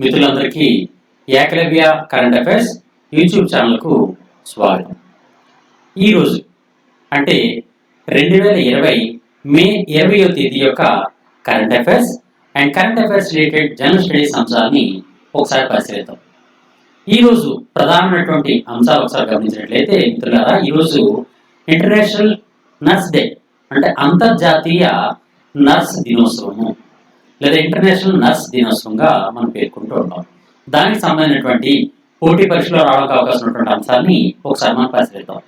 మిత్రులందరికీ Eklavya current affairs YouTube ఛానల్కు స్వాగతం. ఈరోజు అంటే 2020 మే 20వ తేదీ యొక్క current affairs and current affairs related general studies అంశాలని ఒకసారి పరిశీలిద్దాం. ఈరోజు ప్రధానమైనటువంటి అంశాలు ఒకసారి గమనించినట్లయితే మిత్రులారా, ఈరోజు ఇంటర్నేషనల్ నర్స్ డే అంటే అంతర్జాతీయ నర్స్ దినోత్సవము లేదా ఇంటర్నేషనల్ నర్స్ దినోత్సవంగా మనం పేర్కొంటూ ఉంటాం. దానికి సంబంధించినటువంటి పోటీ పరీక్షలో రావడానికి అవకాశం ఉన్నటువంటి అంశాన్ని ఒకసారి మనం పరిశీలిద్దాం.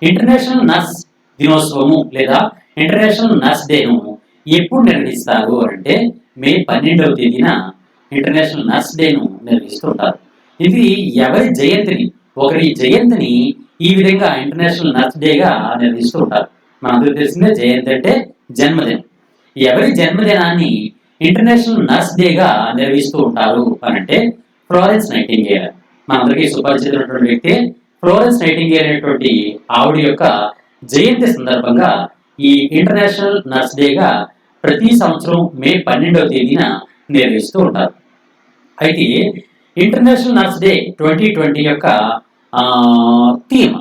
ఇంటర్నేషనల్ నర్స్ దినోత్సవము లేదా ఇంటర్నేషనల్ నర్స్ డేను ఎప్పుడు నిర్వహిస్తారు అంటే మే 12వ తేదీన ఇంటర్నేషనల్ నర్స్ డేను నిర్వహిస్తుంటారు. ఇది ఎవరి జయంతిని ఒకరి జయంతిని ఈ విధంగా ఇంటర్నేషనల్ నర్స్ డేగా నిర్వహిస్తూ ఉంటారు. మనందరికీ తెలిసిందే జయంతి అంటే జన్మదినం. ఎవరి జన్మదినాన్ని ఇంటర్నేషనల్ నర్స్ డేగా నిర్వహిస్తూ ఉంటారు అని అంటే ఫ్లోరెన్స్ నైటింగేల్. మనందరికీ సుపరిచితమైనటువంటి వ్యక్తి ఫ్లోరెన్స్ నైటింగేల్ అనేటువంటి ఆవిడ యొక్క జయంతి సందర్భంగా ఈ ఇంటర్నేషనల్ నర్స్ డేగా ప్రతి సంవత్సరం మే 12వ తేదీన నిర్వహిస్తూ ఉంటారు. అయితే ఇంటర్నేషనల్ నర్స్ డే 2020 యొక్క థీమ్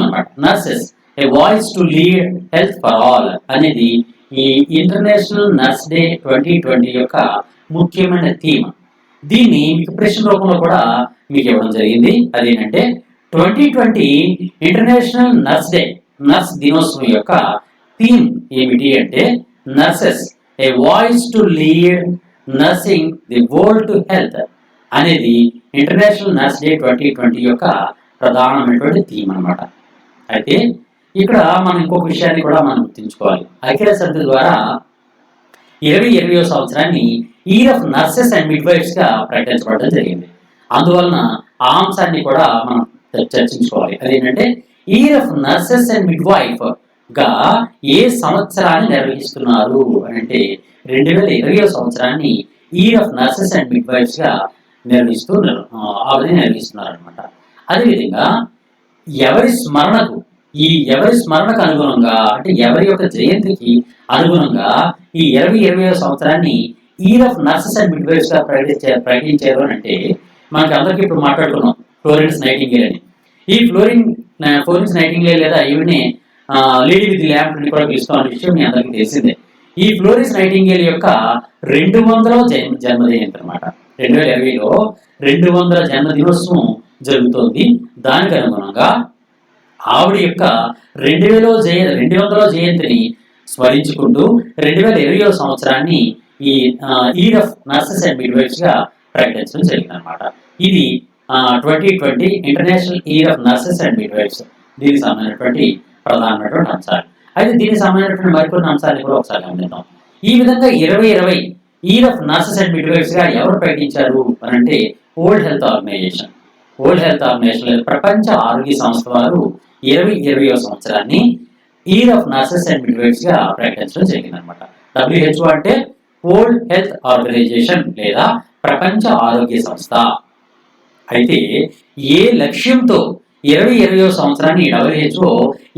అన్నమాట. Nurses A voice to lead health for all అనేది ఈ ఇంటర్నేషనల్ నర్స్ డే 2020 యొక్క ముఖ్యమైన థీమ్. దీన్ని మీకు ప్రశ్న రూపంలో కూడా మీకు ఇవ్వడం జరిగింది. అదేంటంటే 2020 ఇంటర్నేషనల్ నర్స్ డే నర్స్ దినోత్సవం యొక్క థీమ్ ఏమిటి అంటే nurses A voice to lead nursing the world to health అనేది ఇంటర్నేషనల్ నర్స్ డే 2020 యొక్క ప్రధానమైనటువంటి థీమ్ అన్నమాట. అయితే ఇక్కడ మనం ఇంకొక విషయాన్ని కూడా మనం గుర్తుంచుకోవాలి. ఐక్యరాజ్య సమితి ద్వారా 2020వ సంవత్సరాన్ని year of nurses and midwives గా ప్రకటించబడడం జరిగింది. అందువలన ఆ అంశాన్ని కూడా మనం చర్చించుకోవాలి. అదేంటంటే year of nurses and midwife గా ఏ సంవత్సరాన్ని నిర్వహిస్తున్నారు అని అంటే 2020వ సంవత్సరాన్ని year of nurses and midwives గా నిర్వహిస్తున్నారు అనమాట. అదేవిధంగా ఎవరి స్మరణకు అనుగుణంగా అంటే ఎవరి యొక్క జయంతికి అనుగుణంగా ఈ 2020వ సంవత్సరాన్ని year of nurses and midwives గా ప్రకటించారు అని అంటే మనకి అందరికీ ఇప్పుడు మాట్లాడుకున్నాం ఫ్లోరెన్స్ నైటింగేల్ అని. ఈ ఫ్లోరెన్స్ నైటింగేల్ లేదా ఈవినే లేడీ విత్ ల్యాంప్ అని కూడా పిలుస్తాం అనే విషయం మీ అందరికీ తెలిసిందే. ఈ ఫ్లోరెన్స్ నైటింగేల్ యొక్క 200వ జన్మదినం అనమాట. 2020లో 200 జన్మదినోత్సవం జరుగుతోంది. దానికి అనుగుణంగా ఆవిడ యొక్క 200వ జయంతిని స్మరించుకుంటూ 2020వ సంవత్సరాన్ని ఈ year of nurses and midwives గా ప్రకటించడం జరిగింది అనమాట. ఇది 2020 international year of nurses and midwives దీనికి సంబంధించినటువంటి ప్రధానమైనటువంటి అంశాలు. అయితే దీనికి సంబంధించినటువంటి మరికొన్ని అంశాన్ని కూడా ఒకసారి గమనిద్దాం. ఈ విధంగా 2020 year of nurses and midwives గా ఎవరు ప్రకటించారు అని అంటే వరల్డ్ హెల్త్ ఆర్గనైజేషన్ ప్రపంచ ఆరోగ్య సంస్థ వారు 2020వ సంవత్సరాన్ని year of nurses and midwives గా ప్రకటించడం జరిగిందనమాట. WHO అంటే వరల్డ్ హెల్త్ ఆర్గనైజేషన్ లేదా ప్రపంచ ఆరోగ్య సంస్థ. అయితే ఏ లక్ష్యంతో 2020వ సంవత్సరాన్ని WHO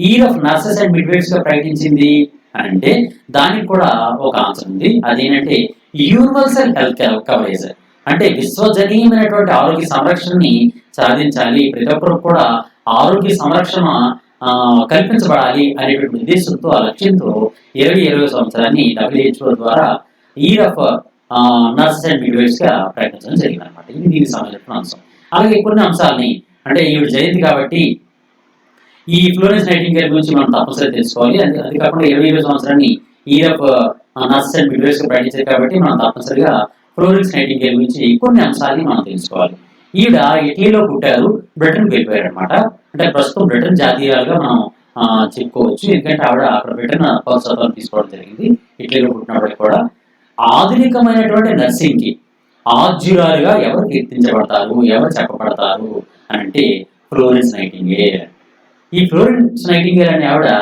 year of nurses and midwives గా ప్రకటించింది అంటే దానికి కూడా ఒక ఆన్సర్ ఉంది. అదేంటంటే యూనివర్సల్ హెల్త్ కవరేజ్ అంటే విశ్వజనీయమైనటువంటి ఆరోగ్య సంరక్షణని సాధించాలి, ప్రతి ఒక్కరు కూడా ఆరోగ్య సంరక్షణ కల్పించబడాలి అనేటువంటి ఉద్దేశంతో ఆ లక్ష్యంతో 2020వ సంవత్సరాన్ని WHO ద్వారా year of nurses and midwives గా ప్రకటించడం జరిగింది అనమాట. ఇది దీనికి సంబంధించిన అంశం. అలాగే కొన్ని అంశాలని అంటే ఈవిడ జయంతి కాబట్టి ఈ ఫ్లోరెన్స్ నైటింగేల్ గురించి మనం తప్పనిసరిగా తెలుసుకోవాలి. అది కాకుండా 2020వ సంవత్సరాన్ని year of nurses and midwives గా ప్రకటించారు కాబట్టి మనం తప్పనిసరిగా ఫ్లోరెన్స్ నైటింగేల్ గురించి కొన్ని అంశాలని మనం తెలుసుకోవాలి. ఈవిడ ఇటలీలో పుట్టారు, బ్రిటన్కి వెళ్ళిపోయారు అనమాట. అంటే ప్రస్తుతం బ్రిటన్ జాతీయాలుగా మనం చెప్పుకోవచ్చు. ఎందుకంటే ఆవిడ అక్కడ బ్రిటన్ పౌరసత్వాన్ని తీసుకోవడం జరిగింది. ఇటలీలో పుట్టినప్పటికీ కూడా ఆధునికమైనటువంటి నర్సింగ్ కి ఆద్యురాలుగా ఎవరు కీర్తించబడతారు, ఎవరు చెప్పబడతారు అని అంటే ఫ్లోరెన్స్ నైటింగేల్. ఈ ఫ్లోరెన్స్ నైటింగేల్ అనే ఆవిడ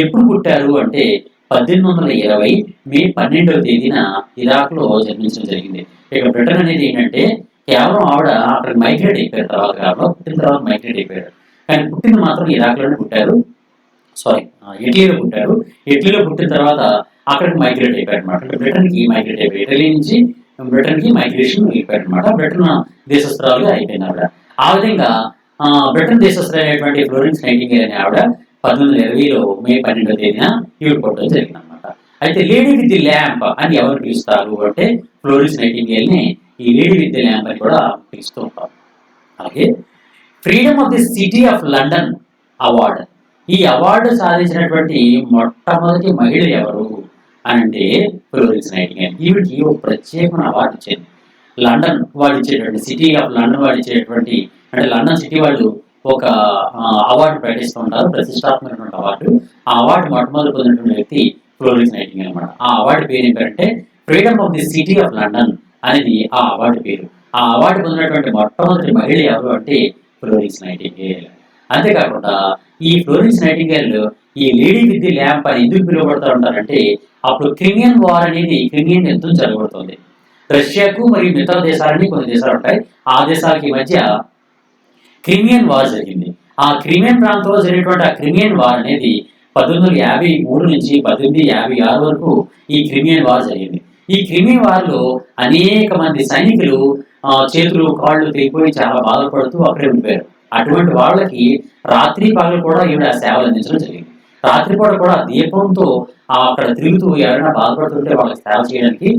ఎప్పుడు పుట్టారు అంటే 1820 మే 12వ తేదీన ఇరాక్లో జన్మించడం జరిగింది. ఇక బ్రిటన్ అనేది ఏంటంటే కేవలం ఆవిడ అక్కడ మైగ్రేట్ అయిపోయారు, పుట్టిన తర్వాత మైగ్రేట్ అయిపోయారు. కానీ పుట్టిన మాత్రం ఇరాక్లోనే పుట్టారు, ఇటలీలో పుట్టారు. ఇటలీలో పుట్టిన తర్వాత అక్కడికి మైగ్రేట్ అయిపోయారు అనమాట. అంటే బ్రిటన్కి మైగ్రేట్ అయిపోయారు. ఇటలీ నుంచి బ్రిటన్కి మైగ్రేషన్ వెళ్ళిపోయారు అనమాట. బ్రిటన్ దేశస్తురాలుగా అయిపోయింది ఆవిడ. ఆ విధంగా బ్రిటన్ దేశస్తులైనటువంటి ఫ్లోరెన్స్ నైటింగేల్ అనే ఆవిడ 1920లో మే 12వ తేదీన ఈవిడ పుట్టడం జరిగింది అనమాట. అయితే లేడీ విత్ ది ల్యాంప్ అని ఎవరు పిలుస్తారు అంటే ఫ్లోరెన్స్ నైటింగేల్ ని ఈ లేడీ విత్ ది ల్యాంప్ అని కూడా పిలుస్తూ ఉంటారు. అలాగే freedom of the city of London award, ఈ అవార్డు సాధించినటువంటి మొట్టమొదటి మహిళ ఎవరు అని అంటే ఫ్లోరెన్స్ నైటింగేల్. ఈవిడికి ఒక ప్రత్యేకమైన అవార్డు ఇచ్చింది. లండన్ వాళ్ళు ఇచ్చేటువంటి, సిటీ ఆఫ్ లండన్ వాళ్ళు ఇచ్చేటువంటి, అంటే లండన్ సిటీ వాళ్ళు ఒక అవార్డు ప్రకటిస్తూ ఉంటారు, ప్రతిష్టాత్మకమైనటువంటి అవార్డు. ఆ అవార్డు మొట్టమొదటి పొందినటువంటి వ్యక్తి ఫ్లోరెన్స్ నైటింగేల్ అనమాట. ఆ అవార్డు పేరు ఏంటంటే freedom of the city of London అనేది ఆ అవార్డు పేరు. ఆ అవార్డు పొందినటువంటి మొట్టమొదటి మహిళ ఎవరు అంటే ఫ్లోరెన్స్ నైటింగేల్. అంతేకాకుండా ఈ ఫ్లోరెన్స్ నైటింగేల్ ఈ లేడీ విత్ ది ల్యాంప్ అని ఎందుకు పిలువబడుతూ ఉంటారంటే అప్పుడు క్రిమియన్ వార్ అనేది, క్రిమియన్ యుద్ధం జరగబడుతుంది. రష్యాకు మరియు మిగతా దేశాలని, కొన్ని దేశాలు ఉంటాయి, ఆ దేశాలకి మధ్య క్రిమియన్ వార్ జరిగింది. ఆ క్రిమియన్ ప్రాంతంలో జరిగినటువంటి ఆ క్రిమియన్ వార్ అనేది 1953 నుంచి 1856 వరకు ఈ క్రిమియన్ వార్ జరిగింది. ఈ క్రిమియన్ వార్లో అనేక మంది సైనికులు చేతులు కాళ్ళు తెగిపోయి చాలా బాధపడుతూ అక్కడే ఉండిపోయారు. అటువంటి వాళ్ళకి రాత్రి పగలు కూడా ఈవిడ సేవలు అందించడం జరిగింది. రాత్రిపూట కూడా దీపంతో అక్కడ తిరుగుతూ ఎవరైనా బాధపడుతుంటే వాళ్ళకి సేవ చేయడానికి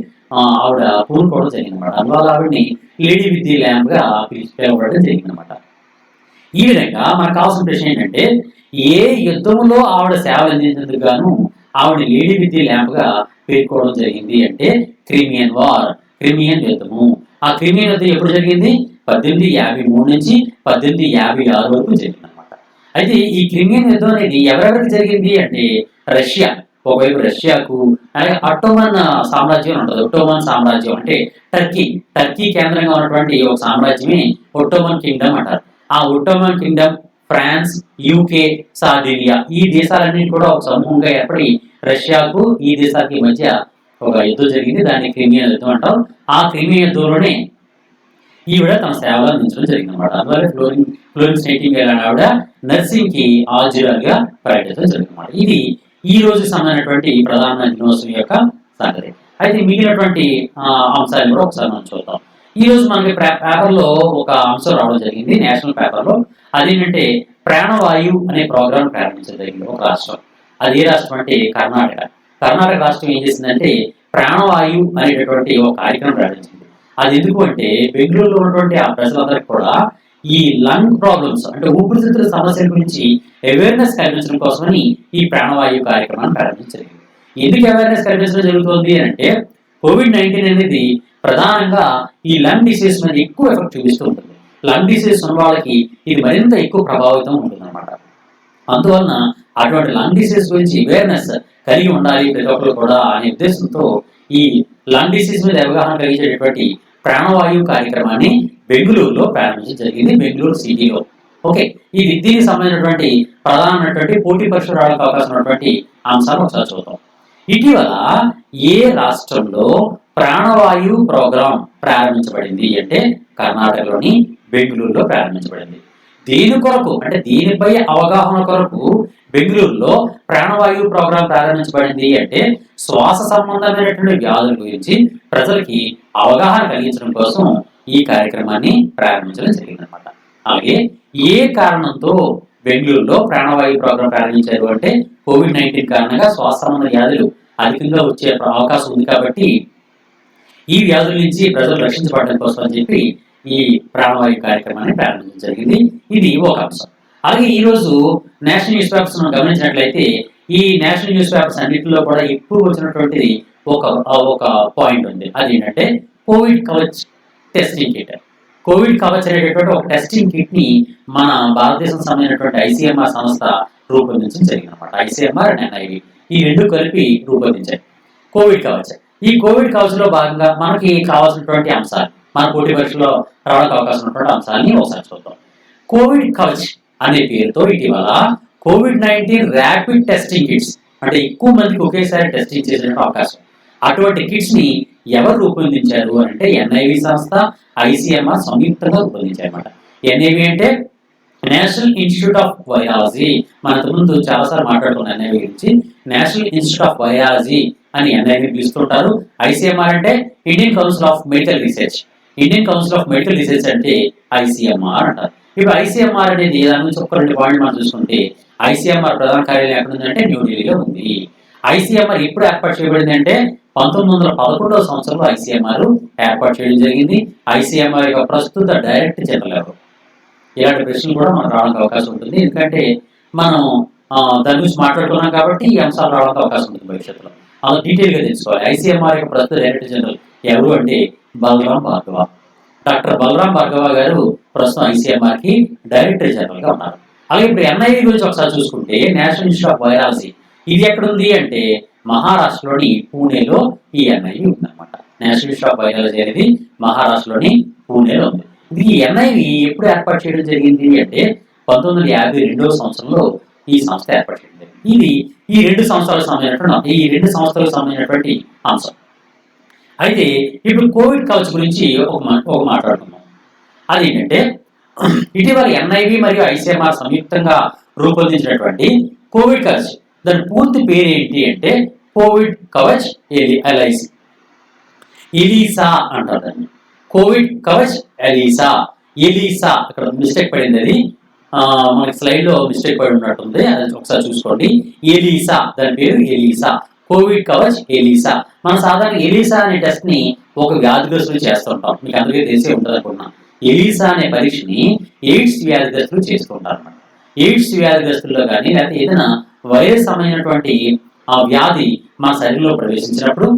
ఆవిడ పూనుకోవడం జరిగింది అనమాట. అందువల్ల ఆవిడని లేడీ విత్ ది ల్యాంప్ గా పిలువబడడం జరిగింది అనమాట. ఈ విధంగా మనకు కావాల్సిన ప్రశ్న ఏంటంటే ఏ యుద్ధంలో ఆవిడ సేవలు అందించేందుకు గాను ఆవిడ లేడీ విత్ ది ల్యాంప్ గా పేర్కోవడం జరిగింది అంటే క్రిమియన్ వార్, క్రిమియన్ యుద్ధము. ఆ క్రిమియన్ యుద్ధం ఎప్పుడు జరిగింది? 1853 నుంచి 1856 వరకు జరిగింది అనమాట. అయితే ఈ క్రిమియన్ యుద్ధం అనేది ఎవరెవరికి జరిగింది అంటే రష్యా, ఒకవైపు రష్యాకు, అలాగే అట్టోమన్ సామ్రాజ్యం ఉంటుంది. ఒట్టోమన్ సామ్రాజ్యం అంటే టర్కీ కేంద్రంగా ఉన్నటువంటి ఒక సామ్రాజ్యమే ఒట్టోమన్ కింగ్డమ్ అంటారు. ఆ Ottoman kingdom, France, UK, Sardinia ఈ దేశాలన్నీ కూడా ఒక సమూహంగా ఏర్పడి రష్యాకు ఈ దేశాలకి మధ్య ఒక యుద్ధం జరిగింది. దాన్ని క్రిమియన్ యుద్ధం అంటాం. ఆ క్రిమియన్ యుద్ధంలోనే ఈవిడ తన సేవలు అందించడం జరిగింది అనమాట. అందువల్ల ఫ్లోరెన్స్ నైటింగేల్ అనే ఆవిడ నర్సింగ్ కి ఆల్జిరాగా ప్రకటించడం జరిగింది అనమాట. ఇది ఈ రోజు సంబంధించినటువంటి ప్రధాన దినోత్సవం యొక్క సంగతి. అయితే మిగిలినటువంటి అంశాలు కూడా ఒకసారి మనం చూద్దాం. ఈ రోజు మనకి పేపర్లో ఒక అంశం రావడం జరిగింది, నేషనల్ పేపర్లో. అదేంటంటే ప్రాణవాయు అనే ప్రోగ్రాం ప్రారంభించడం జరిగింది ఒక రాష్ట్రం. అది ఏ రాష్ట్రం అంటే కర్ణాటక. కర్ణాటక రాష్ట్రం ఏం చేసిందంటే ప్రాణవాయు అనేటటువంటి ఒక కార్యక్రమం ప్రారంభించింది. అది ఎందుకు అంటే బెంగళూరులో ఉన్నటువంటి ఆ ప్రజలందరికీ కూడా ఈ లంగ్ ప్రాబ్లమ్స్ అంటే ఊపిరితిత్తుల సమస్యల గురించి అవేర్నెస్ కల్పించడం కోసమని ఈ ప్రాణవాయు కార్యక్రమాన్ని ప్రారంభించారు. ఎందుకు అవేర్నెస్ కల్పించడం జరుగుతుంది అంటే COVID-19 అనేది ప్రధానంగా ఈ లంగ్ డిసీజ్ మీద ఎక్కువ ఎఫెక్ట్ చూపిస్తూ ఉంటుంది. లంగ్ డిసీజ్ ఉన్న వాళ్ళకి ఇది మరింత ఎక్కువ ప్రభావితం ఉంటుంది అనమాట. అందువలన అటువంటి లంగ్ డిసీజ్ గురించి అవేర్నెస్ కలిగి ఉండాలి ప్రతి ఒక్కరు కూడా అనే ఉద్దేశంతో ఈ లంగ్ డిసీజ్ మీద అవగాహన కలిగించేటటువంటి ప్రాణవాయు కార్యక్రమాన్ని బెంగళూరులో ప్రారంభించడం జరిగింది, బెంగళూరు సిటీలో. ఓకే, ఇది దీనికి సంబంధించినటువంటి ప్రధానమైనటువంటి పోటీ పరీక్ష రావడానికి అవకాశం ఉన్నటువంటి అంశాలు ఒకసారి చూద్దాం. ఇటీవల ఏ రాష్ట్రంలో ప్రాణవాయు ప్రోగ్రాం ప్రారంభించబడింది అంటే కర్ణాటకలోని బెంగళూరులో ప్రారంభించబడింది. దీని కొరకు అంటే దీనిపై అవగాహన కొరకు బెంగళూరులో ప్రాణవాయు ప్రోగ్రాం ప్రారంభించబడింది అంటే శ్వాస సంబంధమైనటువంటి వ్యాధుల గురించి ప్రజలకి అవగాహన కలిగించడం కోసం ఈ కార్యక్రమాన్ని ప్రారంభించడం జరిగిందనమాట. అలాగే ఏ కారణంతో బెంగళూరులో ప్రాణవాయు ప్రోగ్రాం ప్రారంభించారు అంటే COVID-19 కారణంగా శ్వాస సంబంధ వ్యాధులు అధికంగా వచ్చే అవకాశం ఉంది కాబట్టి ఈ వ్యాధుల నుంచి ప్రజలు రక్షించబడడం కోసం అని చెప్పి ఈ ప్రాణవాయు కార్యక్రమాన్ని ప్రారంభించడం జరిగింది. ఇది ఒక అంశం. అలాగే ఈ రోజు నేషనల్ న్యూస్ పేపర్స్ మనం గమనించినట్లయితే ఈ నేషనల్ న్యూస్ పేపర్స్ అన్నింటిలో కూడా ఎక్కువ వచ్చినటువంటిది ఒక పాయింట్ ఉంది. అదేంటంటే Covid Kavach testing kit. Covid Kavach అనేటటువంటి ఒక టెస్టింగ్ కిట్ ని మన భారతదేశం సంబంధించినటువంటి ICMR సంస్థ రూపొందించడం జరిగింది అనమాట. ICMR అండ్ NIV ఈ రెండు కలిపి రూపొందించాయి కోవిడ్ కవచ్. ఈ కోవిడ్ కవచ్ లో భాగంగా మనకి కావాల్సినటువంటి అంశాలు, మన పోటీ పరీక్షలో రావడానికి అవకాశం ఉన్నటువంటి అంశాలని ఒకసారి చూద్దాం. కోవిడ్ కవచ్ అనే పేరుతో ఇటీవల COVID-19 ర్యాపిడ్ టెస్టింగ్ కిట్స్ అంటే ఎక్కువ మందికి ఒకేసారి టెస్టింగ్ చేసే అవకాశం, అటువంటి కిట్స్ ని ఎవరు రూపొందించారు అంటే NIV సంస్థ, ICMR సంయుక్తంగా రూపొందించారన్నమాట. NIV అంటే నేషనల్ ఇన్స్టిట్యూట్ ఆఫ్ వైరాలజీ, మన ముందు చాలాసార్లు మాట్లాడుకున్నాం ఎన్ఐవి గురించి. నేషనల్ ఇన్స్టిట్యూట్ ఆఫ్ వైరాలజీ అని ఎన్ఐవి పిలుస్తుంటారు. ఐసీఎంఆర్ అంటే Indian council of medical research. Indian council of medical research అంటే ఐసీఎంఆర్ అంటారు. ఇప్పుడు ఐసీఎంఆర్ అనేది దాని నుంచి ఒక 2 పాయింట్లు మనం చూసుకుంటే, ఐసీఎంఆర్ ప్రధాన కార్యాలయం ఎక్కడ ఉందంటే న్యూఢిల్లీలో ఉంది. ఐసీఎంఆర్ ఎప్పుడు ఏర్పాటు చేయబడింది అంటే 1911వ సంవత్సరంలో ఐసీఎంఆర్ ఏర్పాటు చేయడం జరిగింది. ఐసీఎంఆర్ యొక్క ప్రస్తుత డైరెక్టర్ జనరల్ ఎవరు? ఇలాంటి ప్రశ్నలు కూడా మనకు రావడానికి అవకాశం ఉంటుంది. ఎందుకంటే మనం దాని గురించి మాట్లాడుకున్నాం కాబట్టి ఈ అంశాలు రావడానికి అవకాశం ఉంటుంది భవిష్యత్తులో. అలా డీటెయిల్గా తెలుసుకోవాలి. ఐసీఎంఆర్ యొక్క ప్రస్తుత డైరెక్టర్ జనరల్ ఎవరు అంటే బలరాం భార్గవ. డాక్టర్ బలరాం భార్గవ గారు ప్రస్తుతం ఐసీఎంఆర్కి డైరెక్టర్ జనరల్గా ఉన్నారు. అలాగే ఇప్పుడు ఎన్ఐవి గురించి ఒకసారి చూసుకుంటే, నేషనల్ ఇన్స్టిట్యూట్ ఆఫ్ వైరాలజీ ఇది ఎక్కడుంది అంటే మహారాష్ట్రలోని పూణేలో ఈ ఎన్ఐవి ఉందన్నమాట. నేషనల్ ఇన్స్టిట్యూట్ ఆఫ్ వైరాలజీ అనేది మహారాష్ట్రలోని పూణేలో ఉంది. ఈ ఎన్ఐవి ఎప్పుడు ఏర్పాటు చేయడం జరిగింది అంటే 1952వ సంవత్సరంలో ఈ సంస్థ ఏర్పాటు చేయడం జరిగింది. ఇది ఈ 2 సంవత్సరాలకు సంబంధించినటువంటి అంశం. అయితే ఇప్పుడు కోవిడ్ కవచ్ గురించి ఒక మాట్లాడుతున్నాం. అదేంటంటే ఇటీవల ఎన్ఐవి మరియు ఐసీఎంఆర్ సంయుక్తంగా రూపొందించినటువంటి కోవిడ్ కవచ్, దాని పూర్తి పేరు ఏంటి అంటే కోవిడ్ కవచ్ ఎల్ఐసి, ఎలీసా అంటారు దాన్ని. Covid Kavach ELISA. అక్కడ మిస్టేక్ పడింది, అది మనకి స్లైడ్ లో మిస్టేక్ పడి ఉన్నట్టుంది, అది ఒకసారి చూసుకోండి. ఎలీసా, దాని పేరు ఎలీసా. Covid Kavach ELISA. మన సాధారణ ఎలీసా అనే టెస్ట్ ని ఒక వ్యాధిగ్రస్తులు చేస్తుంటాం, మీకు అందరికీ తెలిసే ఉంటుంది అనుకున్నా. ఎలీసా అనే పరీక్షని ఎయిడ్స్ వ్యాధిగ్రస్తులు చేస్తుంటారు అన్నమాట. ఎయిడ్స్ వ్యాధిగ్రస్తుల్లో కానీ లేకపోతే ఏదైనా వైరస్ సంబంధించినటువంటి ఆ వ్యాధి మన శరీరంలో ప్రవేశించినప్పుడు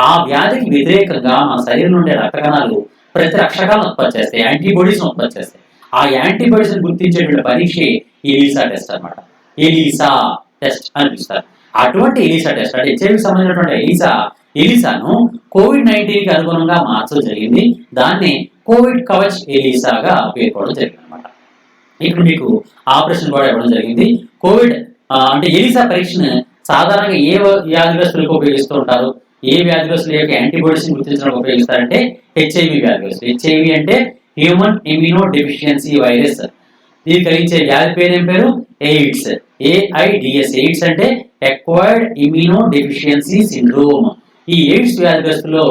ఆ వ్యాధికి వ్యతిరేకంగా మన శరీరం నుండి రక్త కణాలు ప్రతిరక్షకాలను ఉత్పత్తి చేస్తాయి, యాంటీబాడీస్ ఉత్పత్తి చేస్తాయి. ఆ యాంటీబాడీస్ గుర్తించేటువంటి పరీక్ష ఎలీసా టెస్ట్ అన్నమాట. ఎలీసా టెస్ట్ అని పిలుస్తారు. అటువంటి ఎలీసా టెస్ట్ అంటే హెచ్ఐవికి సంబంధించినటువంటి ఎలీసాను COVID-19కి అనుగుణంగా మార్చడం జరిగింది. దాన్ని కోవిడ్ కవచ్ ఎలీసాగా పేర్కోవడం జరిగింది అనమాట. ఇక్కడ మీకు ఆపరేషన్ కూడా ఇవ్వడం జరిగింది. కోవిడ్ అంటే ఎలీసా పరీక్షను సాధారణంగా ఏ వ్యాధిగ్రస్తులకు ఉపయోగిస్తూ ఉంటారు, ఏ వ్యాధిగ్రస్తుల యొక్క యాంటీబాడీస్ గుర్తించడానికి ఉపయోగిస్తారంటే హెచ్ఐవి వ్యాధిగ్రస్తులు. హెచ్ఐవి అంటే హ్యూమన్ ఇమ్యూనో డెఫిషియన్సీ వైరస్. దీన్ని కలిగించే వ్యాధి పేరు ఏం పేరు? ఎయిడ్స్. AIDS. ఎయిడ్స్ అంటే ఎక్వైర్డ్ ఇమ్యూనో డెఫిషియన్సీ సిండ్రోమ్. ఈ ఎయిడ్స్ వ్యాధిగ్రస్తుల్లో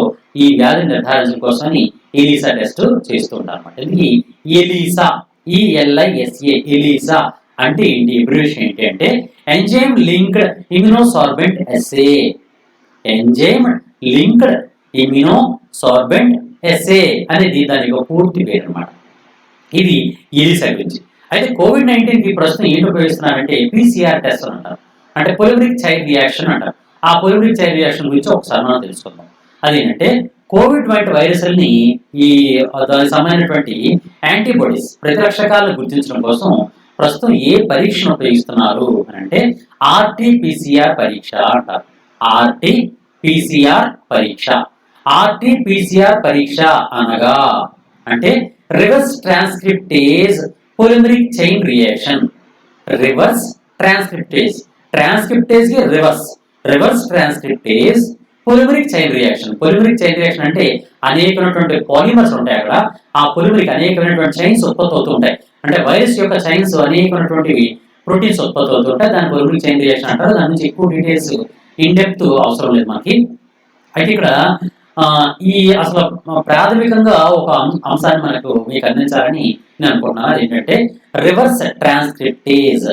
ఈ వ్యాధిని నిర్ధారించడం కోసమని ఎలీసా టెస్ట్ చేస్తూ ఉంటారు అనమాట. ఇది ఎలీసా, ELISA. ఎలీసా అంటే ఏంటి? అబ్రివియేషన్ ఏంటి అంటే enzyme linked immunosorbent assay. Enzyme linked immunosorbent assay అనేది దాని యొక్క పూర్తి పేరు అనమాట. ఇది ఎలీసా గురించి. అయితే COVID-19కి ప్రస్తుతం ఏంటి ఉపయోగిస్తున్నారంటే PCR టెస్ట్ అని అంటారు, అంటే పొలిమరిక్ చైన్ రియాక్షన్ అంటారు. ఆ పొలిమరిక్ చైన్ రియాక్షన్ గురించి ఒకసారి మనం తెలుసుకుందాం. అదేంటంటే కోవిడ్ వంటి వైరస్ని దానికి సంబంధించినటువంటి యాంటీబాడీస్ ప్రతిరక్షకాలను గుర్తించడం కోసం ప్రస్తుతం ఏ పరీక్షను ఉపయోగిస్తున్నారు అని అంటే RT-PCR పరీక్ష అంటారు. RT-PCR పరీక్ష. RT-PCR పరీక్ష అనగా అంటే reverse transcriptase polymeric chain reaction. Reverse transcriptase కి reverse transcriptase polymeric chain reaction. Polymeric chain reaction అంటే అనేకమైనటువంటి పాలిమర్స్ ఉంటాయి అక్కడ. ఆ పొలిమరిక్ అనేకమైనటువంటి చైన్స్ ఉత్పత్తి అవుతూ ఉంటాయి. అంటే వైరస్ యొక్క చైన్స్ అనేకమైనటువంటివి ప్రోటీన్స్ ఉత్పత్తి అవుతూ ఉంటాయి. దాని పొలిమరిక్ చైన్ రియాక్షన్ అంటారు. దాని నుంచి ఎక్కువ డీటెయిల్స్ ఇన్ డెప్త్ అవసరం లేదు మనకి. అయితే ఇక్కడ ఈ అసలు ప్రాథమికంగా ఒక అంశాన్ని మీకు అందించాలని నేను అనుకుంటున్నాను. అదేంటంటే రివర్స్ ట్రాన్స్క్రిప్టేజ్.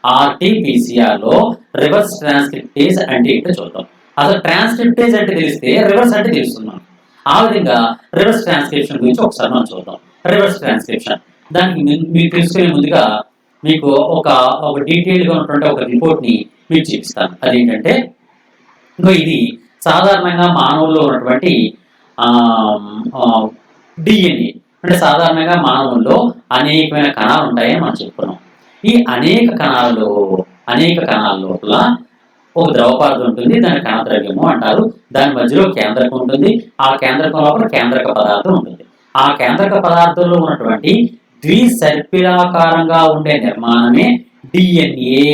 RT-PCR లో రివర్స్ ట్రాన్స్క్రిప్టేజ్ అంటే ఏంటో చూద్దాం. అసలు ట్రాన్స్క్రిప్టేజ్ అంటే తెలిస్తే రివర్స్ అంటే తెలుస్తున్నాం. ఆ విధంగా రివర్స్ ట్రాన్స్క్రిప్షన్ గురించి ఒకసారి మనం చూద్దాం. రివర్స్ ట్రాన్స్క్రిప్షన్ దానికి మీకు తెలుసుకునే ముందుగా మీకు ఒక డీటెయిల్గా ఉన్నటువంటి ఒక రిపోర్ట్ని మీకు చూపిస్తాను. అదేంటంటే ఇది సాధారణంగా మానవుల్లో ఉన్నటువంటి DNA. అంటే సాధారణంగా మానవుల్లో అనేకమైన కణాలు ఉంటాయని మనం చెప్పుకున్నాం. ఈ అనేక కణాల లోపల ఒక ద్రవ పదార్థం ఉంటుంది, దాని కణద్రవ్యము అంటారు. దాని మధ్యలో కేంద్రకం ఉంటుంది. ఆ కేంద్రకం లోపల కేంద్రక పదార్థం ఉంటుంది. ఆ కేంద్రక పదార్థంలో ఉన్నటువంటి ద్విసర్పిలాకారంగా ఉండే నిర్మాణమే DNA.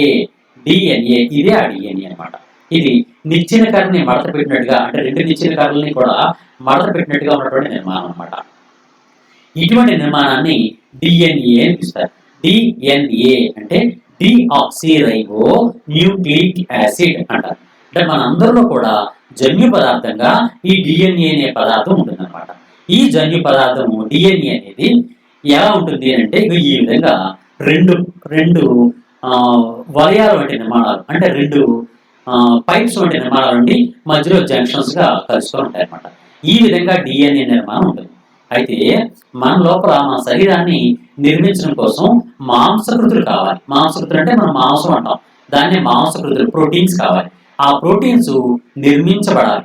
ఇదే ఆ DNA అనమాట. ఇది నిచ్చెన కర్రని మడత పెట్టినట్టుగా, అంటే 2 నిచ్చెన కర్రల్ని కూడా మడత పెట్టినట్టుగా ఉన్నటువంటి నిర్మాణం అనమాట. ఇటువంటి నిర్మాణాన్ని DNA అని పిలుస్తారు. డిఎన్ఏ అంటే డిఆక్సిరైబో న్యూక్లిక్ యాసిడ్ అంటారు. అంటే మనందరిలో కూడా జన్యు పదార్థంగా ఈ డిఎన్ఏ అనే పదార్థం ఉంటుందన్నమాట. ఈ జన్యు పదార్థము డిఎన్ఏ అనేది ఎలా ఉంటుంది అంటే ఈ విధంగా రెండు రెండు వలయాల వంటి నిర్మాణాలు, అంటే రెండు పైప్స్ వంటి నిర్మాణాలు ఉండి మధ్యలో జంక్షన్స్ గా కలుసుకొని ఉంటాయి అన్నమాట. ఈ విధంగా డిఎన్ఏ నిర్మాణం ఉంటుంది. అయితే మన లోపల మన శరీరాన్ని నిర్మించడం కోసం మాంసకృతులు కావాలి. మాంసకృతులు అంటే మనం మాంసం అంటాం, దాన్ని మాంసకృతులు ప్రోటీన్స్ కావాలి. ఆ ప్రోటీన్స్ నిర్మించబడాలి.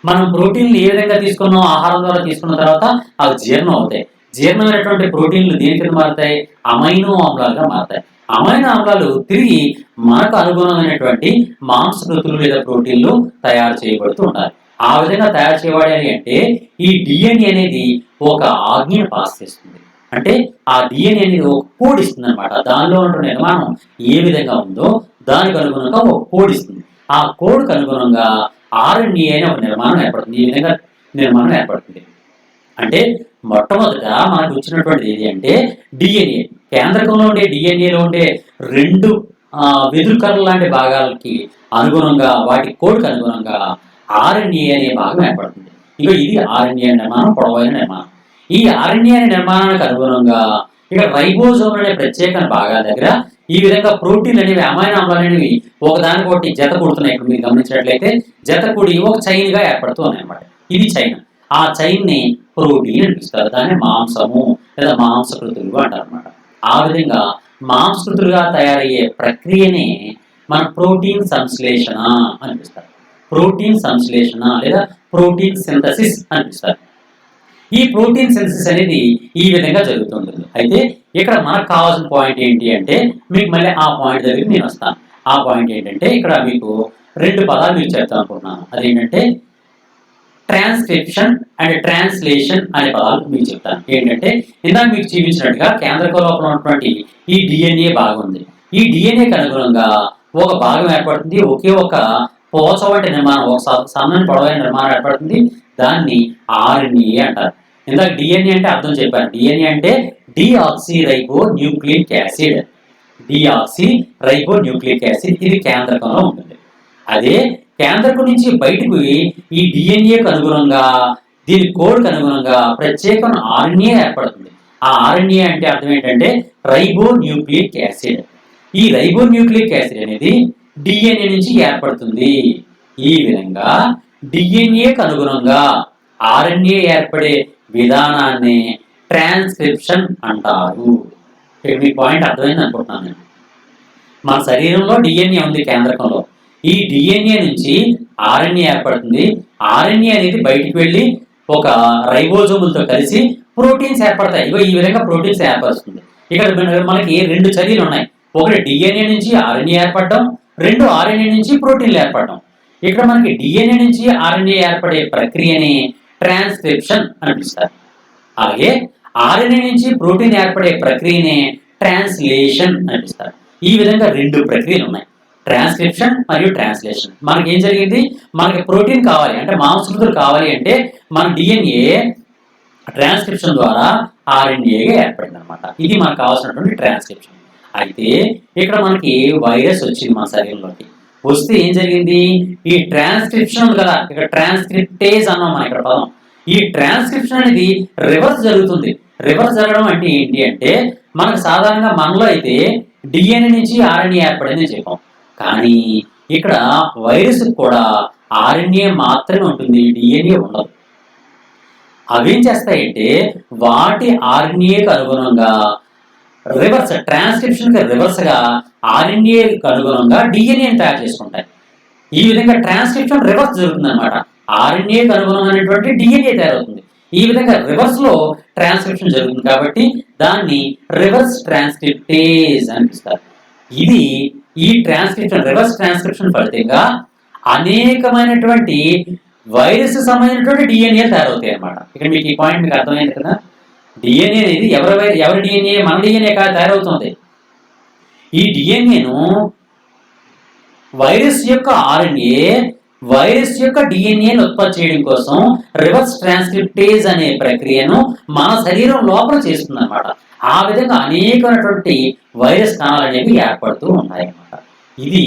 మనం ప్రోటీన్లు ఏ విధంగా తీసుకున్నాం, ఆహారం ద్వారా తీసుకున్న తర్వాత అవి జీర్ణం అవుతాయి. జీర్ణమైనటువంటి ప్రోటీన్లు దేని కింద మారుతాయి, అమైనో ఆమ్లాలుగా మారుతాయి. అమైనో ఆమ్లాలు తిరిగి మనకు అనుగుణమైనటువంటి మాంసకృతులు లేదా ప్రోటీన్లు తయారు చేయబడుతూ ఉంటాయి. ఆ విధంగా తయారు చేయబడాలి అంటే ఈ డిఎన్ఏ అనేది ఒక ఆజ్ఞను పాస్ చేస్తుంది. అంటే ఆ డిఎన్ఏ అనేది ఒక కోడ్ ఇస్తుంది అనమాట. దానిలో ఉన్న నిర్మాణం ఏ విధంగా ఉందో దానికి అనుగుణంగా ఒక కోడ్ ఇస్తుంది. ఆ కోడ్కి అనుగుణంగా ఆర్ఎన్ఏ అనే ఒక నిర్మాణం ఏర్పడుతుంది. ఈ విధంగా నిర్మాణం ఏర్పడుతుంది. అంటే మొట్టమొదట మనకు వచ్చినటువంటిది ఏది అంటే డిఎన్ఏ. కేంద్రకంలో ఉండే డిఎన్ఏలో ఉండే రెండు వెదురుకర్ర లాంటి భాగాలకి అనుగుణంగా, వాటి కోడ్కి అనుగుణంగా ఆర్ఎన్ఏ అనే భాగం ఏర్పడుతుంది. ఇక ఇది ఆర్ఎన్ఏ నిర్మాణం, పొడవైన నిర్మాణం. ఈ ఆర్ఎన్ఏ అనే నిర్మాణానికి అనుగుణంగా ఇక రైబోజోమ్ అనే ప్రత్యేక భాగాల దగ్గర ఈ విధంగా ప్రోటీన్ అనేవి, అమైనో ఆమ్లాలు అనేవి ఒకదానికొకటి జత కూడుతున్నాయి. ఇప్పుడు మీరు గమనించినట్లయితే జత కూడి ఒక చైన్ గా ఏర్పడుతూ ఉన్నాయి అన్నమాట. ఇది చైన్. ఆ చైన్ ని ప్రోటీన్ అనిపిస్తారు. దాన్ని మాంసము లేదా మాంసకృతులు అంటారు అనమాట. ఆ విధంగా మాంసకృతులుగా తయారయ్యే ప్రక్రియనే మన ప్రోటీన్ సంశ్లేషణ అనిపిస్తారు. ప్రోటీన్ సంశ్లేషణ లేదా ప్రోటీన్ సింథసిస్ అనిపిస్తారు. ఈ ప్రోటీన్ సింథసిస్ అనేది ఈ విధంగా జరుగుతుంటుంది. అయితే ఇక్కడ మనకు కావాల్సిన పాయింట్ ఏంటి అంటే, మీకు మళ్ళీ ఆ పాయింట్ దగ్గరికి నేను వస్తాను. ఆ పాయింట్ ఏంటంటే ఇక్కడ మీకు రెండు పదాలు మీకు చెప్తాను అనుకుంటున్నాను. అదేంటంటే ట్రాన్స్క్రిప్షన్ అండ్ ట్రాన్స్లేషన్ అనే పదాలు మీకు చెప్తాను. ఏంటంటే ఇందాక మీకు చూపించినట్టుగా కేంద్రక లోపల ఉన్నటువంటి ఈ డిఎన్ఏ భాగం ఉంది. ఈ డిఎన్ఏకి అనుగుణంగా ఒక భాగం ఏర్పడుతుంది. ఒకే ఒక పోచ వంటి నిర్మాణం, ఒక సన్నని పొడవైన నిర్మాణం ఏర్పడుతుంది. దాన్ని ఆర్ఎన్ఏ అంటారు. ఇందాక డిఎన్ఏ అంటే అర్థం చెప్పాను. డిఎన్ఏ అంటే deoxyribo nucleic acid. Deoxyribo nucleic acid ఇది కేంద్రకంలో ఉంటుంది. అదే కేంద్రకం నుంచి బయటకు ఈ డిఎన్ఏకి అనుగుణంగా, దీని కోడ్కి అనుగుణంగా ప్రత్యేకమైన ఆర్ఎన్ఏ ఏర్పడుతుంది. ఆ ఆర్ఎన్ఏ అంటే అర్థం ఏంటంటే రైబో న్యూక్లిక్ యాసిడ్. ఈ రైబో న్యూక్లిక్ యాసిడ్ అనేది డిఎన్ఏ నుంచి ఏర్పడుతుంది. ఈ విధంగా డిఎన్ఏకి అనుగుణంగా ఆర్ఎన్ఏ ఏర్పడే విధానాన్ని ట్రాన్స్క్రిప్షన్ అంటారు. మీ పాయింట్ అర్థమైంది అనుకుంటున్నాను నేను. మన శరీరంలో డిఎన్ఏ ఉంది కేంద్రకంలో. ఈ డిఎన్ఏ నుంచి ఆర్ఎన్ఏ ఏర్పడుతుంది. ఆర్ఎన్ఏ అనేది బయటికి వెళ్ళి ఒక రైబోజోములతో కలిసి ప్రోటీన్స్ ఏర్పడతాయి. ఇగో ఈ విధంగా ప్రోటీన్స్ ఏర్పరుస్తుంది. ఇక్కడ మనకి రెండు చర్యలు ఉన్నాయి. ఒకటి డిఎన్ఏ నుంచి ఆర్ఎన్ఏ ఏర్పడడం, రెండు ఆర్ఎన్ఏ నుంచి ప్రోటీన్లు ఏర్పడడం. ఇక్కడ మనకి డిఎన్ఏ నుంచి ఆర్ఎన్ఏ ఏర్పడే ప్రక్రియని ట్రాన్స్క్రిప్షన్ అనిపిస్తారు. అలాగే ఆర్ఎన్ఏ నుంచి ప్రోటీన్ ఏర్పడే ప్రక్రియనే ట్రాన్స్లేషన్ అనిపిస్తారు. ఈ విధంగా రెండు ప్రక్రియలు ఉన్నాయి, ట్రాన్స్క్రిప్షన్ మరియు ట్రాన్స్లేషన్. మనకి ఏం జరిగింది, మనకి ప్రోటీన్ కావాలి అంటే మాంసకృతులు కావాలి అంటే మన డిఎన్ఏ ట్రాన్స్క్రిప్షన్ ద్వారా ఆర్ఎన్ఏగా ఏర్పడింది అనమాట. ఇది మనకు కావాల్సినటువంటి ట్రాన్స్క్రిప్షన్. అయితే ఇక్కడ మనకి వైరస్ వచ్చింది మన శరీరంలోకి. వస్తే ఏం జరిగింది, ఈ ట్రాన్స్క్రిప్షన్ కదా, ఇక్కడ ట్రాన్స్క్రిప్టేజ్ అన్నాం మనం ఇక్కడ పదం. ఈ ట్రాన్స్క్రిప్షన్ అనేది రివర్స్ జరుగుతుంది. రివర్స్ జరగడం అంటే ఏంటి అంటే, మనకు సాధారణంగా మనలో అయితే డిఎన్ఏ నుంచి ఆర్ఎన్ఏ ఏర్పడింది చెప్పాం. కానీ ఇక్కడ వైరస్ కూడా ఆర్ఎన్ఏ మాత్రమే ఉంటుంది, డిఎన్ఏ ఉండదు. అవేం చేస్తాయంటే వాటి ఆర్ఎన్ఏకి అనుగుణంగా రివర్స్, ట్రాన్స్క్రిప్షన్ కి రివర్స్ గా ఆర్ఎన్ఏకి అనుగుణంగా డిఎన్ఏని తయారు చేసుకుంటాయి. ఈ విధంగా ట్రాన్స్క్రిప్షన్ రివర్స్ జరుగుతుంది అనమాట. ఆర్ఎన్ఏకి అనుగుణమైనటువంటి డిఎన్ఏ తయారవుతుంది. ఈ విధంగా రివర్స్ లో ట్రాన్స్క్రిప్షన్ జరుగుతుంది కాబట్టి దాన్ని రివర్స్ ట్రాన్స్క్రిప్టేజ్ అనిపిస్తారు. ఇది ఈ ట్రాన్స్క్రిప్షన్, రివర్స్ ట్రాన్స్క్రిప్షన్ ఫలితంగా అనేకమైనటువంటి వైరస్ సంబంధించినటువంటి డిఎన్ఏ తయారవుతాయి అనమాట. ఇక్కడ మీకు ఈ పాయింట్ మీకు అర్థమైంది కదా. డిఎన్ఏ అనేది ఎవరి డిఎన్ఏ, మన డిఎన్ఏ కాదు తయారవుతుంది. ఈ డిఎన్ఏను వైరస్ యొక్క ఆర్ఎన్ఏ వైరస్ యొక్క డిఎన్ఏను ఉత్పత్తి చేయడం కోసం రివర్స్ ట్రాన్స్క్రిప్టేజ్ అనే ప్రక్రియను మన శరీరం లోపల చేస్తుంది అనమాట. ఆ విధంగా అనేకమైనటువంటి వైరస్ కణాలు అనేవి ఏర్పడుతూ ఉన్నాయి అన్నమాట. ఇది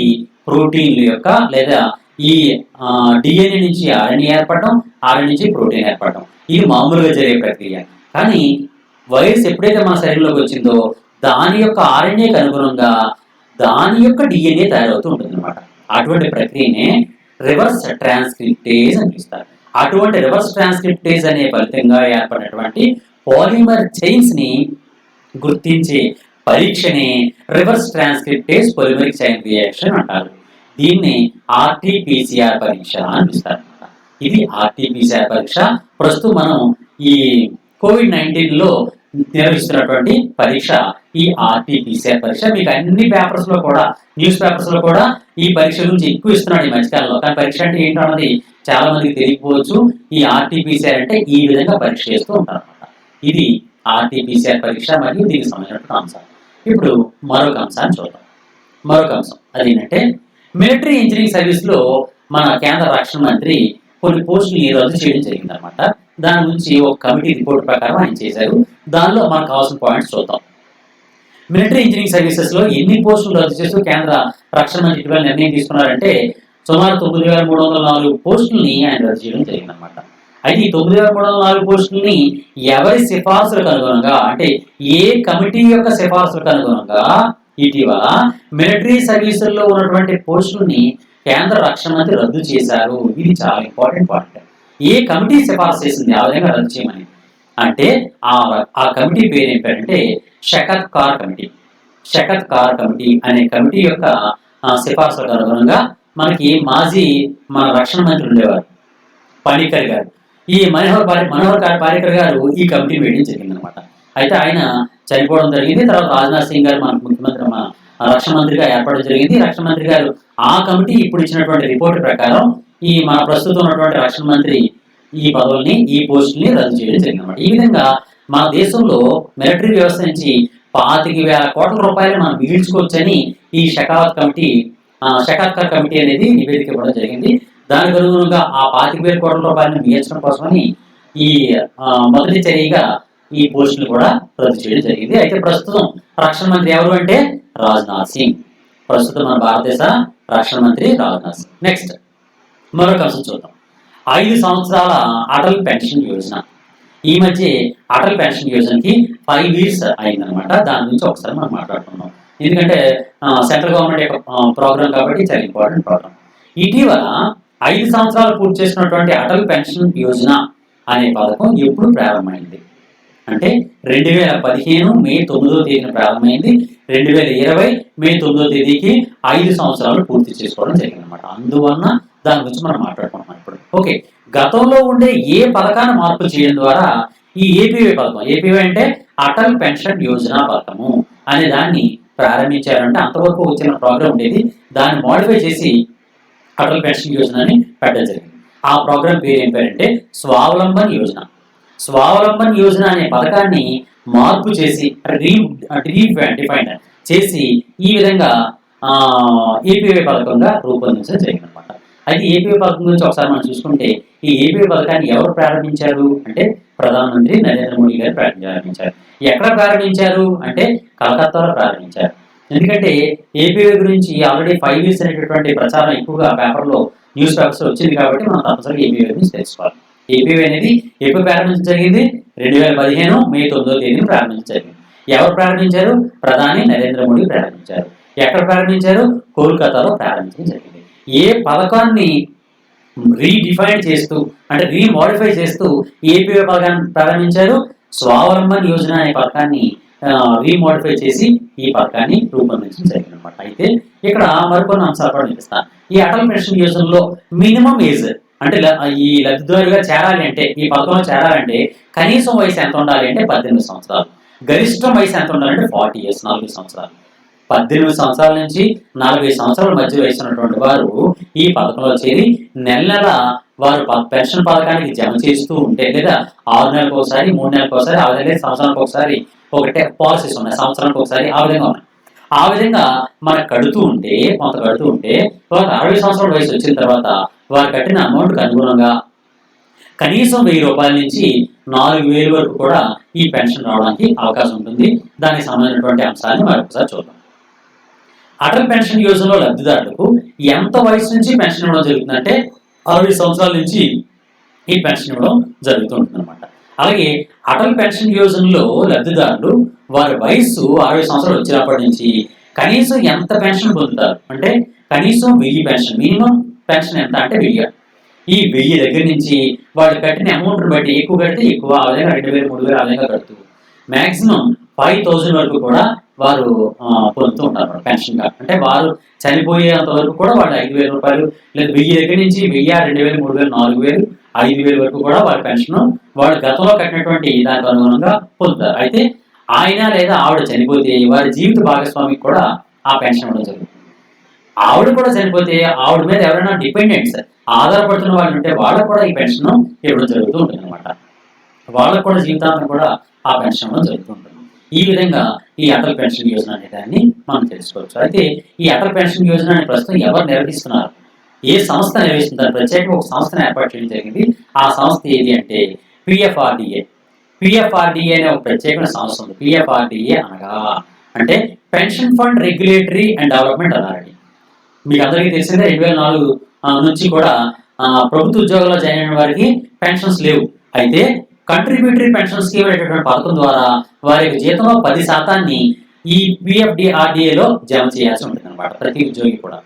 ప్రోటీన్ల యొక్క లేదా ఈ డిఎన్ఏ నుంచి ఆర్ఎన్ఏ ఏర్పడటం, ఆర్ఎన్ఏ నుంచి ప్రోటీన్ ఏర్పడటం, ఇది మామూలుగా జరిగే ప్రక్రియ. కానీ వైరస్ ఎప్పుడైతే మన శరీరంలోకి వచ్చిందో దాని యొక్క ఆర్ఎన్ఏకి అనుగుణంగా దాని యొక్క డిఎన్ఏ తయారవుతూ ఉంటుంది అనమాట. అటువంటి ప్రక్రియనే రివర్స్ ట్రాన్స్క్రిప్టేజ్ అని పిలుస్తారు. అటువంటి రివర్స్ ట్రాన్స్క్రిప్టేజ్ అనే ఫలితంగా ఏర్పడినటువంటి పాలిమర్ చైన్స్ ని గుర్తించే పరీక్షనే reverse transcriptase polymeric chain reaction అంటారు. దీన్ని ఆర్టీపీసీఆర్ పరీక్ష అని పిలుస్తారు. ఇది ఆర్టీపీసీఆర్ పరీక్ష. ప్రస్తుతం మనం ఈ COVID-19 లో నిర్వహిస్తున్నటువంటి పరీక్ష ఈ ఆర్టీపీసీఆర్ పరీక్ష. మీకు అన్ని పేపర్స్ లో కూడా, న్యూస్ పేపర్స్ లో కూడా ఈ పరీక్ష గురించి ఎక్కువ ఇస్తున్నాడు ఈ మధ్యకాలంలో. కానీ పరీక్ష అంటే ఏంటో అన్నది చాలా మందికి తెలియకపోవచ్చు. ఈ ఆర్టీపీసీఆర్ అంటే ఈ విధంగా పరీక్ష చేస్తూ ఉంటారు అనమాట. ఇది ఆర్టీపీసీఆర్ పరీక్ష మరియు దీనికి సంబంధించిన అంశాలు. ఇప్పుడు మరొక అంశాన్ని చూద్దాం. మరొక అంశం అదేంటంటే మిలిటరీ ఇంజనీరింగ్ సర్వీస్ లో మన కేంద్ర రక్షణ మంత్రి కొన్ని పోస్టులు రద్దు చేయడం జరిగిందనమాట. దాని గురించి ఒక కమిటీ రిపోర్ట్ ప్రకారం ఆయన చేశారు. దానిలో మనకు కావాల్సిన పాయింట్స్ చూద్దాం. మిలిటరీ ఇంజనీరింగ్ సర్వీసెస్ లో ఎన్ని పోస్టులు రద్దు చేస్తూ కేంద్ర రక్షణ మంత్రి ఇటీవల నిర్ణయం తీసుకున్నారంటే సుమారు 9,304 పోస్టుల్ని ఆయన రద్దు చేయడం జరిగిందనమాట. అయితే ఈ 9,304 పోస్టుల్ని ఎవరి సిఫార్సులకు అనుగుణంగా, అంటే ఏ కమిటీ యొక్క సిఫార్సులకు అనుగుణంగా ఇటీవల మిలిటరీ సర్వీసుల్లో ఉన్నటువంటి పోస్టుల్ని కేంద్ర రక్షణ మంత్రి రద్దు చేశారు. ఇది చాలా ఇంపార్టెంట్ పాయింట్. ఏ కమిటీ సిఫార్సు చేసింది ఆ విధంగా రద్దు చేయమని అంటే ఆ కమిటీ పేరు ఏంటంటే షకత్ కార్ కమిటీ. షకత్ కార్ కమిటీ అనే కమిటీ యొక్క సిఫార్సులకు అనుగుణంగా మనకి మాజీ మన రక్షణ మంత్రి ఉండేవారు పారికర్ గారు. ఈ మనోహర్ పారికర్ గారు ఈ కమిటీ వేయడం జరిగిందనమాట. అయితే ఆయన చనిపోవడం జరిగింది. తర్వాత రాజ్నాథ్ సింగ్ గారు మనకు ముఖ్యమంత్రి మన రక్షణ మంత్రిగా ఏర్పడడం జరిగింది. రక్షణ మంత్రి గారు ఆ కమిటీ ఇప్పుడు ఇచ్చినటువంటి రిపోర్ట్ ప్రకారం ఈ మన ప్రస్తుతం ఉన్నటువంటి రక్షణ మంత్రి ఈ పదవుల్ని, ఈ పోస్టుల్ని రద్దు చేయడం జరిగిందన్నమాట. ఈ విధంగా మన దేశంలో మిలిటరీ వ్యవస్థ నుంచి 25,000 కోట్ల రూపాయలు మనం మిగిల్చుకోవచ్చని ఈ షకావత్ కమిటీ అనేది నివేదిక ఇవ్వడం జరిగింది. దానికి అనుగుణంగా ఆ 25,000 కోట్ల రూపాయలను మిగిల్చడం కోసమని ఈ మొదటి చర్యగా ఈ పోస్టులు కూడా రద్దు చేయడం జరిగింది. అయితే ప్రస్తుతం రక్షణ మంత్రి ఎవరు అంటే రాజ్నాథ్ సింగ్. ప్రస్తుతం మన భారతదేశ రక్షణ మంత్రి రాజ్నాథ్ సింగ్. నెక్స్ట్ మరొక అంశం చూద్దాం. 5 సంవత్సరాల అటల్ పెన్షన్ యోజన. ఈ మధ్య అటల్ పెన్షన్ యోజనకి 5 years అయిందనమాట. దాని గురించి ఒకసారి మనం మాట్లాడుతున్నాం. ఎందుకంటే సెంట్రల్ గవర్నమెంట్ యొక్క ప్రోగ్రామ్ కాబట్టి చాలా ఇంపార్టెంట్ ప్రోగ్రామ్. ఇటీవల 5 సంవత్సరాలు పూర్తి చేసినటువంటి అటల్ పెన్షన్ యోజన అనే పథకం ఎప్పుడు ప్రారంభమైంది అంటే 2015 మే 9వ తేదీన ప్రారంభమైంది. 2020 మే 9వ తేదీకి 5 సంవత్సరాలు పూర్తి చేసుకోవడం జరిగిందనమాట. అందువలన దాని గురించి మనం మాట్లాడుకుంటున్నాం ఇప్పుడు. ఓకే, గతంలో ఉండే ఏ పథకాన్ని మార్పు చేయడం ద్వారా ఈ ఏపీవై పథకం, ఏపీవై అంటే అటల్ పెన్షన్ యోజన పథకము అనే దాన్ని ప్రారంభించారంటే అంతవరకు వచ్చిన ప్రోగ్రామ్ ఉండేది. దాన్ని మోడిఫై చేసి అటల్ పెన్షన్ యోజనని పెట్టడం జరిగింది. ఆ ప్రోగ్రామ్ పేరు ఏం పేరంటే స్వావలంబన్ యోజన. స్వావలంబన్ యోజన అనే పథకాన్ని మార్పు చేసి డిఫైన్ చేసి ఈ విధంగా ఏపీవై పథకంగా రూపొందించడం జరిగిందనమాట. అయితే ఏపీవై పథకం గురించి ఒకసారి మనం చూసుకుంటే ఈ ఏపీవై పథకాన్ని ఎవరు ప్రారంభించారు అంటే ప్రధానమంత్రి నరేంద్ర మోడీ గారు ప్రారంభించారు. ఎక్కడ ప్రారంభించారు అంటే కలకత్తాలో ప్రారంభించారు. ఎందుకంటే ఏపీవై గురించి ఆల్రెడీ 5 years అనేటటువంటి ప్రచారం ఎక్కువగా పేపర్లో, న్యూస్ పేపర్స్ వచ్చింది కాబట్టి మనం తప్పనిసరిగా ఏపీవై గురించి తెలుసుకోవాలి. ఏపీవై అనేది ఎప్పుడు ప్రారంభించడం జరిగింది? 2015 మే 9వ తేదీన ప్రారంభించడం జరిగింది. ఎవరు ప్రారంభించారు? ప్రధాని నరేంద్ర మోడీ ప్రారంభించారు. ఎక్కడ ప్రారంభించారు? కోల్కతాలో ప్రారంభించడం జరిగింది. ఏ పథకాన్ని రీడిఫైన్ చేస్తూ అంటే రీమోడిఫై చేస్తూ ఏపీవై పథకాన్ని ప్రారంభించారు? స్వావలంబన్ యోజన అనే పథకాన్ని రీమోడిఫై చేసి ఈ పథకాన్ని రూపొందించడం జరిగిందనమాట. అయితే ఇక్కడ మరికొన్ని అంశాలు కూడా చూపిస్తాను. ఈ అటల్ పెన్షన్ యోజనలో మినిమం ఏజ్ అంటే ఈ లబ్ధిదారుగా చేరాలి అంటే, ఈ పథకంలో చేరాలంటే కనీసం వయసు ఎంత ఉండాలి అంటే 18 సంవత్సరాలు. గరిష్టం వయసు ఎంత ఉండాలంటే 40 years, 40 సంవత్సరాలు. 18 సంవత్సరాల నుంచి 40 సంవత్సరాల మధ్య వయసు ఉన్నటువంటి వారు ఈ పథకంలో చేరి నెల వారు పెన్షన్ పథకానికి జమ చేస్తూ ఉంటే, లేదా 6 నెలలకు ఒకసారి, 3 నెలలకు ఒకసారి, 6 నెలలకు, సంవత్సరానికి ఒకసారి ఒకటే పాలసీస్ ఉన్నాయి, సంవత్సరానికి ఒకసారి ఆ విధంగా ఉన్నాయి. ఆ విధంగా మనకు కడుతూ ఉంటే ఒక 60 సంవత్సరాల వయసు వచ్చిన తర్వాత వారు కట్టిన అమౌంట్కి అనుగుణంగా కనీసం 1000 రూపాయల నుంచి 4000 వరకు కూడా ఈ పెన్షన్ రావడానికి అవకాశం ఉంటుంది. దానికి సంబంధించినటువంటి అంశాన్ని మరొకసారి చూద్దాం. అటల్ పెన్షన్ యోజనలో లబ్ధిదారులకు ఎంత వయసు నుంచి పెన్షన్ ఇవ్వడం జరుగుతుందంటే 60 సంవత్సరాల నుంచి ఈ పెన్షన్ ఇవ్వడం జరుగుతుంటుంది అనమాట. అలాగే అటల్ పెన్షన్ యోజనలో లబ్ధిదారులు వారి వయస్సు 60 సంవత్సరాలు వచ్చినప్పటి నుంచి కనీసం ఎంత పెన్షన్ పొందుతారు అంటే కనీసం 1000 పెన్షన్, మినిమం పెన్షన్ ఎంత అంటే 1000. ఈ 1000 దగ్గర నుంచి వాళ్ళు కట్టిన అమౌంట్ని బట్టి ఎక్కువ కడితే ఎక్కువ, ఆదాయంగా 2000, 3000 ఆదాయంగా కడుతూ మాక్సిమం 5000 వరకు కూడా వారు పొందుతూ ఉంటారు పెన్షన్ గా. అంటే వారు చనిపోయేంత వరకు కూడా వాళ్ళు 5000 రూపాయలు లేదా 1000 దగ్గర నుంచి 1000, 2000, 3000, 4000, 5000 వరకు కూడా వారి పెన్షన్ వాళ్ళు గతంలో కట్టినటువంటి దానికి అనుగుణంగా పొందుతారు. అయితే ఆయన లేదా ఆవిడ చనిపోతే వారి జీవిత భాగస్వామికి కూడా ఆ పెన్షన్ ఇవ్వడం జరుగుతుంది. ఆవిడ కూడా చనిపోతే ఆవిడ మీద ఎవరైనా డిపెండెంట్స్ ఆధారపడుతున్న వాళ్ళు ఉంటే వాళ్ళకు కూడా ఈ పెన్షన్ ఇవ్వడం జరుగుతూ ఉంటుంది అనమాట. వాళ్ళకు కూడా జీవితాంతం కూడా ఆ పెన్షన్ ఇవ్వడం జరుగుతూ ఉంటుంది. ఈ విధంగా ఈ అటల్ పెన్షన్ యోజన అనే దాన్ని మనం తెలుసుకోవచ్చు. అయితే ఈ అటల్ పెన్షన్ యోజన ప్రస్తుతం ఎవరు నిర్వహిస్తున్నారు, ఏ సంస్థ నిర్వహిస్తున్నారు? ప్రత్యేకంగా ఒక సంస్థను ఏర్పాటు చేయడం జరిగింది. ఆ సంస్థ ఏది అంటే పిఎఫ్ఆర్డిఏ. పిఎఫ్ఆర్డిఏ అనే ఒక ప్రత్యేకమైన సంస్థ ఉంది. పిఎఫ్ఆర్డిఏ అనగా అంటే pension fund regulatory and development authority. మీకు అందరికీ తెలిసిందే 2004 నుంచి కూడా ప్రభుత్వ ఉద్యోగాల్లో జాయిన్ అయిన వారికి పెన్షన్స్ లేవు. అయితే కంట్రిబ్యూటరీ పెన్షన్ స్కీమ్ అనేటువంటి పథకం ద్వారా వారి జీతంలో 10% ఈ పిఎఫ్డిఆర్డిఏలో జమ చేయాల్సి ఉంటుంది అనమాట. ప్రతి ఉద్యోగి కూడా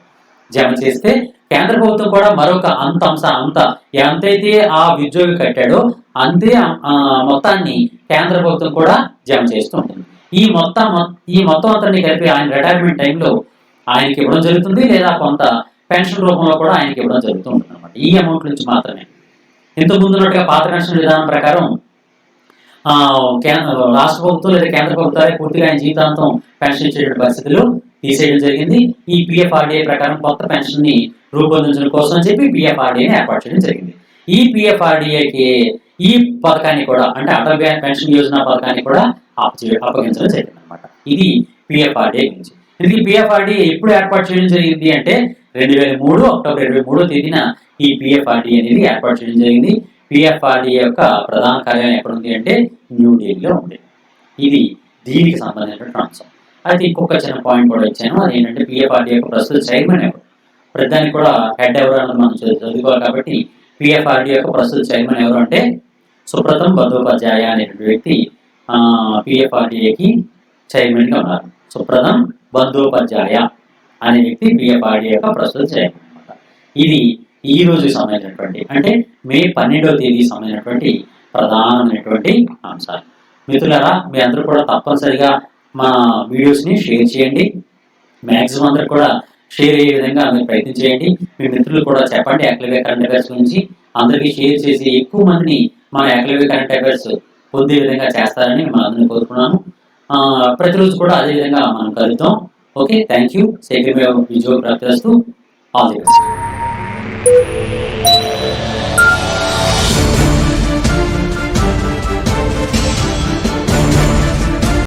జమ చేస్తే కేంద్ర ప్రభుత్వం కూడా మరొక అంత ఎంతైతే ఆ ఉద్యోగి కట్టాడో అంతే మొత్తాన్ని కేంద్ర ప్రభుత్వం కూడా జమ చేస్తూ ఉంటుంది. ఈ మొత్తం అంతా కలిపి ఆయన రిటైర్మెంట్ టైంలో ఆయనకి ఇవ్వడం జరుగుతుంది, లేదా కొంత పెన్షన్ రూపంలో కూడా ఆయనకి ఇవ్వడం జరుగుతూ ఉంటుంది అనమాట. ఈ అమౌంట్ నుంచి మాత్రమే. ఇంతకు ముందున్నట్టుగా పాత పెన్షన్ విధానం ప్రకారం రాష్ట్ర ప్రభుత్వం లేదా కేంద్ర ప్రభుత్వాలే పూర్తిగా ఆయన జీవితాంతం పెన్షన్ ఇచ్చేటువంటి పరిస్థితులు తీసేయడం జరిగింది. ఈ పిఎఫ్ఆర్డిఏ ప్రకారం కొత్త పెన్షన్ ని రూపొందించడం కోసం చెప్పి పిఎఫ్ఆర్డిఏని ఏర్పాటు చేయడం జరిగింది. ఈ పిఎఫ్ఆర్డిఏకి ఈ పథకాన్ని కూడా అంటే అటల్ పెన్షన్ యోజన పథకాన్ని కూడా అప్పగించడం జరిగింది అనమాట. ఇది పిఎఫ్ఆర్డిఏ గురించి. ఇది పిఎఫ్ఆర్డిఏ ఎప్పుడు ఏర్పాటు చేయడం జరిగింది అంటే 2003 అక్టోబర్ 23వ తేదీన ఈ పిఎఫ్ఆర్డిఏ అనేది ఏర్పాటు చేయడం జరిగింది. పిఎఫ్ఆర్డిఏ యొక్క ప్రధాన కార్యాలయం ఎక్కడ ఉంది అంటే న్యూఢిల్లీలో ఉంది. ఇది దీనికి సంబంధించినటువంటి అంశం. అయితే ఇంకొక చిన్న పాయింట్ కూడా ఇచ్చాను. అది ఏంటంటే పిఎఫ్ఆర్డిఏ యొక్క ప్రస్తుత చైర్మన్ ఎవరు, ప్రతిదానికి కూడా హెడ్ ఎవరు అన్నది మనం చదువుకోవాలి. కాబట్టి పిఎఫ్ఆర్డిఏ యొక్క ప్రస్తుత చైర్మన్ ఎవరు అంటే సుబ్రతం బందోపాధ్యాయ అనేటువంటి వ్యక్తి పిఎఫ్ఆర్డిఏకి చైర్మన్ గా ఉన్నారు. సుబ్రతం బందోపాధ్యాయ అనే వ్యక్తి పిఎఫ్ఆర్డిఏ యొక్క ప్రస్తుత చైర్మన్ అనమాట. ఇది ఈ రోజుకి సంబంధించినటువంటి అంటే మే 12వ తేదీ సంబంధించినటువంటి ప్రధానమైనటువంటి అంశాలు. మిత్రులారా, మీ అందరూ కూడా తప్పనిసరిగా మా వీడియోస్ని షేర్ చేయండి. మ్యాక్సిమం అందరూ కూడా షేర్ అయ్యే విధంగా మీరు ప్రయత్నం చేయండి. మీ మిత్రులు కూడా చెప్పండి యాక్టివ్ కరెంట్ అఫైర్స్ గురించి. అందరికీ షేర్ చేసి ఎక్కువ మందిని మన యాక్టివ్ కరెంట్ అఫైర్స్ పొందే విధంగా చేస్తారని మనం అందరినీ కోరుకున్నాను. ప్రతిరోజు కూడా అదే విధంగా మనం కలుద్దాం. Okay, thank you. Shekhar Vijay ప్రాప్తిస్తూ ఆల్ ది బెస్ట్.